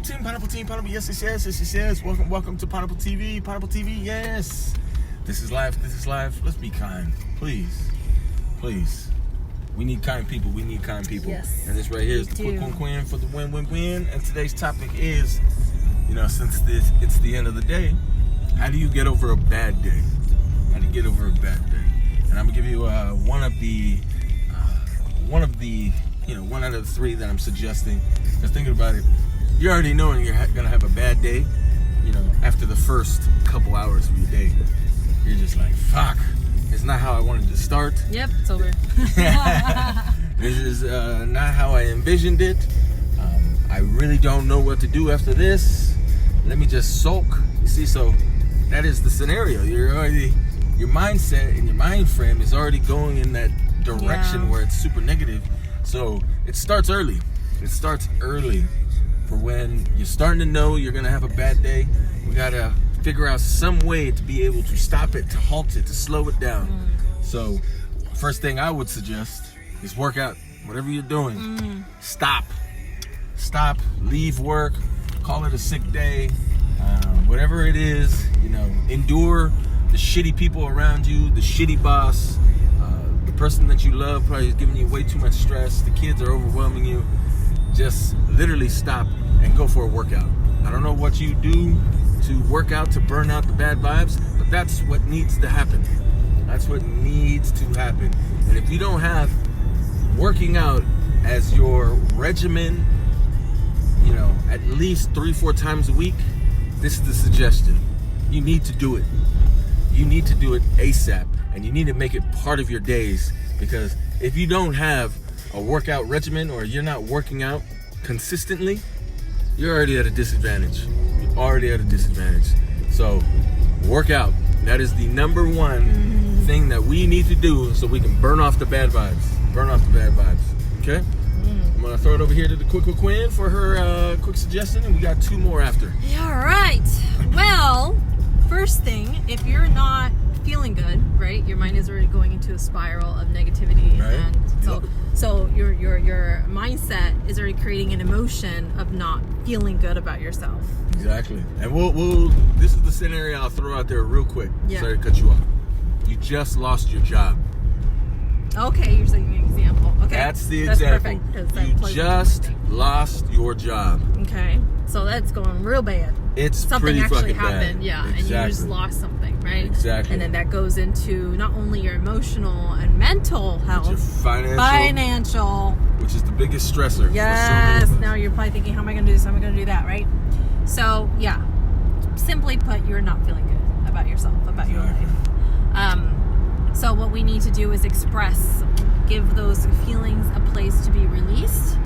PineAPPLe, yes. Welcome to PineAPPLe TV, yes. This is life. Let's be kind, please. We need kind people. Yes. And this right here is the quick win for the win. And today's topic is, since it's the end of the day, how do you get over a bad day? And I'm gonna give you one out of the three that I'm suggesting. Because thinking about it, you're already knowing you're gonna have a bad day. After the first couple hours of your day, you're just like, fuck. It's not how I wanted to start. Yep, it's over. This is not how I envisioned it. I really don't know what to do after this. Let me just sulk. You see, so that is the scenario. Your mindset and your mind frame is already going in that direction where it's super negative. So it starts early. For when you're starting to know you're gonna have a bad day. We gotta figure out some way to be able to stop it, to halt it, to slow it down. So first thing I would suggest is work out. Whatever you're doing, stop, leave work, call it a sick day, whatever it is, endure the shitty people around you, the shitty boss, the person that you love probably is giving you way too much stress, the kids are overwhelming you. Just literally stop and go for a workout. I don't know what you do to work out to burn out the bad vibes, but that's what needs to happen. And if you don't have working out as your regimen, at least 3-4 times a week, this is the suggestion. You need to do it. You need to do it ASAP, and you need to make it part of your days, because if you don't have a workout regimen or you're not working out consistently, you're already at a disadvantage. So work out. That is the number one thing that we need to do so we can burn off the bad vibes. Okay? I'm gonna throw it over here to the quick Quinn for her quick suggestion, and we got 2 more after. Yeah, right. Well, first thing, if you're not feeling good, right? Your mind is already going into a spiral of negativity, right? And so your mindset is already creating an emotion of not feeling good about yourself. Exactly. And we'll this is the scenario I'll throw out there real quick. Yeah. Sorry to cut you off. You just lost your job. Okay, you're saying an example. Okay. That's the example. Perfect, you just lost your job. Okay. So that's going real bad. It's something pretty actually fucking happened, bad. yeah, Exactly. and you just lost something, right? Exactly. And then that goes into not only your emotional and mental health, your financial, which is the biggest stressor. Yes. Now you're probably thinking, how am I going to do this? How am I going to do that? Right? So yeah, simply put, you're not feeling good about yourself, about your life. So what we need to do is give those feelings a place to be released.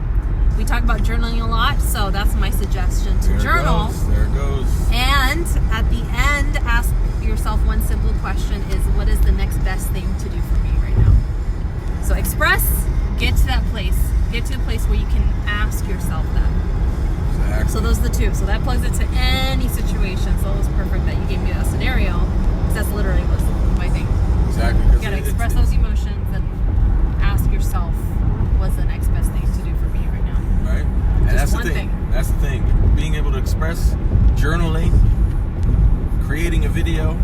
We talk about journaling a lot, so that's my suggestion to journal. There it goes. And at the end, ask yourself one simple question: is what is the next best thing to do for me right now? So express, get to that place. Get to the place where you can ask yourself that. Exactly. So those are the 2. So that plugs into any situation. So it was perfect that you gave me that scenario, because that's literally what's my thing. Exactly. You gotta express those emotions and ask yourself, what's the next best thing to do for me right now? Right. And that's the thing. That's the thing. Being able to express, journaling, creating a video,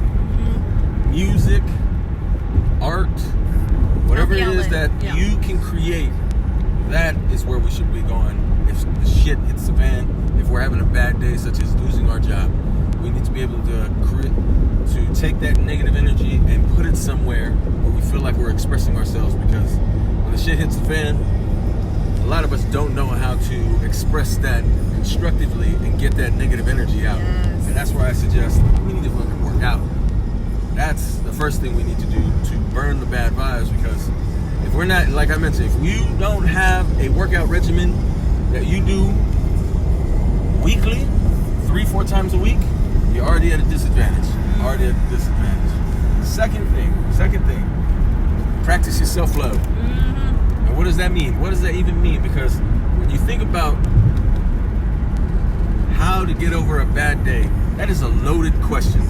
music, art, whatever it is that you can create, that is where we should be going. If the shit hits the fan, if we're having a bad day, such as losing our job, we need to be able to take that negative energy and put it somewhere where we feel like we're expressing ourselves, because when the shit hits the fan, a lot of us don't know how to express that constructively and get that negative energy out. Yes. And that's why I suggest we need to fucking work out. That's the first thing we need to do to burn the bad vibes, because if we're not, like I mentioned, if you don't have a workout regimen that you do weekly, 3-4 times a week, you're already at a disadvantage. Second thing, practice your self-love. And what does that mean? What does that even mean? Because when you think about how to get over a bad day, that is a loaded question.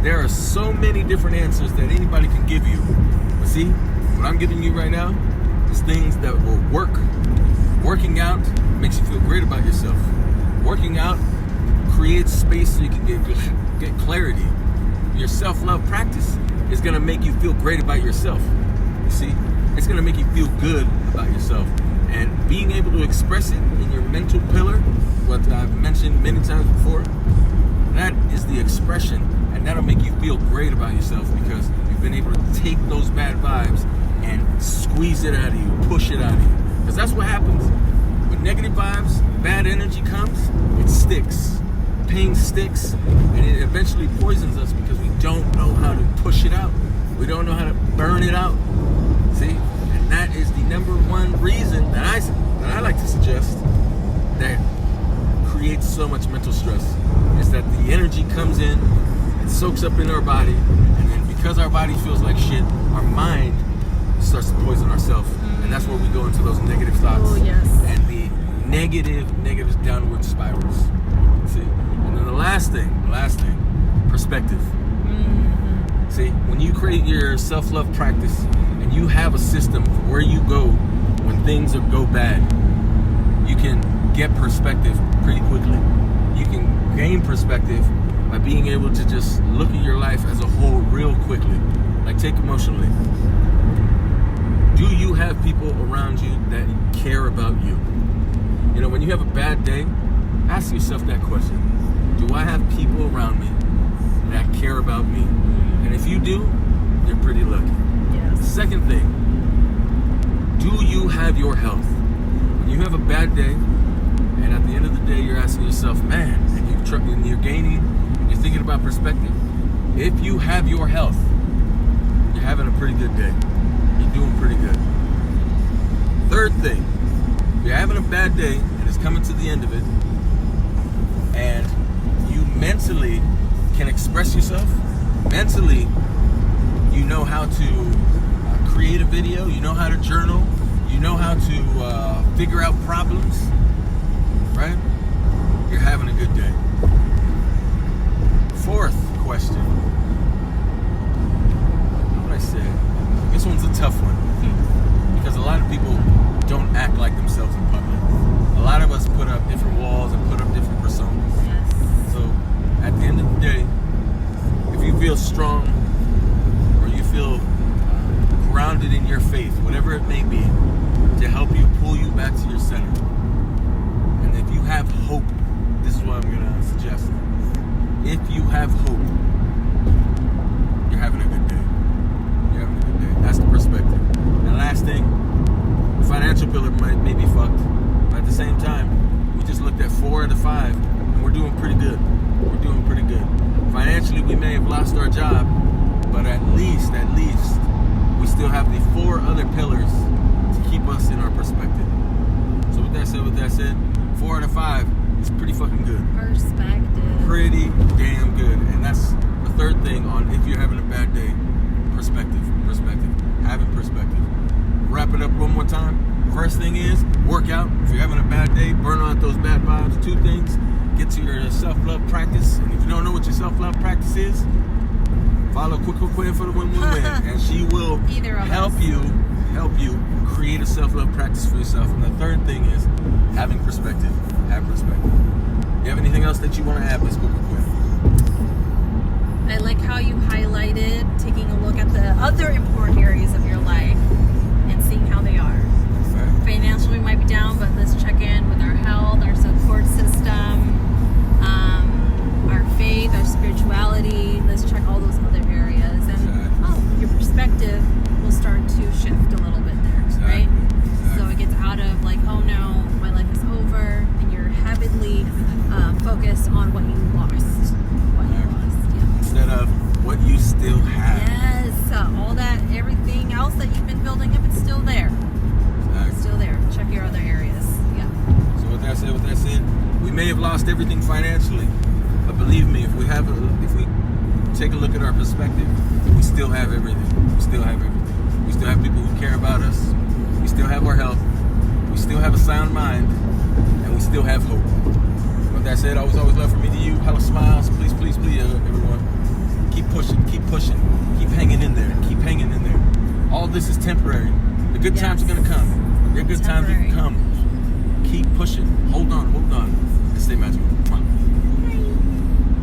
There are so many different answers that anybody can give you. But see, what I'm giving you right now is things that will work. Working out makes you feel great about yourself. Working out creates space so you can get clarity. Your self-love practice is going to make you feel great about yourself. You see, it's going to make you feel good about yourself. And being able to express it in your mental pillar, what I've mentioned many times before, that is the expression, and that'll make you feel great about yourself because you've been able to take those bad vibes and squeeze it out of you, push it out of you. Because that's what happens. When negative vibes, bad energy comes, it sticks. Pain sticks, and it eventually poisons us because we don't know how to push it out. We don't know how to burn it out. See? And that is the number one reason that I like to suggest that creates so much mental stress. Is that the energy comes in, it soaks up in our body, and then because our body feels like shit, our mind starts to poison ourselves. And that's where we go into those negative thoughts. Oh, yes. And the negative downward spirals. See? And then the last thing, perspective. Mm-hmm. See, when you create your self-love practice and you have a system for where you go when things go bad, you can get perspective pretty quickly. You can gain perspective by being able to just look at your life as a whole real quickly. Like take emotionally. Do you have people around you that care about you? You know, when you have a bad day, ask yourself that question. Do I have people around me that care about me? And if you do, you're pretty lucky. Yes. Second thing, do you have your health? When you have a bad day, and at the end of the day, you're asking yourself, man, and you're gaining, and you're thinking about perspective. If you have your health, you're having a pretty good day. You're doing pretty good. Third thing, if you're having a bad day, and it's coming to the end of it, and you mentally can express yourself, mentally you know how to create a video, you know how to journal, you know how to figure out problems, right? You're having a good day. Fourth question. What did I say? This one's a tough one because a lot of people don't act like themselves in public. A lot of us put up different walls and put up different personas. Yes. So at the end of the day, if you feel strong or you feel grounded in your faith, whatever it may be, to help you pull you back to your center. And if you have hope, this is what I'm going to suggest. If you have hope, you're having a good day. You're having a good day. That's the perspective. And last thing, the financial pillar may be fucked, but at the same time, we just looked at 4 out of 5, and we're doing pretty good. We're doing pretty good. Financially, we may have lost our job, but at least, we still have the 4 other pillars to keep us in our perspective. So with that said, 4 out of 5 is pretty fucking good. Perspective. Pretty damn good. And that's the third thing on if you're having a bad day, perspective. Having perspective. Wrap it up one more time. First thing is, work out. If you're having a bad day, burn out those bad vibes. 2 things, get to your self-love practice. And if you don't know what your self-love practice is, follow Quick Quinn for the win-win-win. And she will help you create a self-love practice for yourself. And the third thing is having perspective. Have perspective. You have anything else that you want to add, Miss Quick Quinn? I like how you highlighted taking a look at the other important areas of your life and seeing how they are. Right. Financially, we might be down, but let's check in with our health, our support system, our faith, our spirituality. Let's check all those other areas, and your perspective will start to shift a little bit there, right? So it gets out of like, oh no, my life is over, and you're heavily focused on what you lost. Instead of what you still have. Yes, all that, everything else that you've been building up, it's still there. Exactly. It's still there. Check your other areas. Yeah. So with that said, we may have lost everything financially, but believe me, if we take a look at our perspective, we still have everything. We still have everything. We still have people who care about us. We still have our health. We still have a sound mind, and we still have hope. With that said, always love from me to you. Hello, smiles. Please, everyone. Keep pushing, keep hanging in there. All this is temporary. The good times are going to come. Your good times will come. Keep pushing. Hold on.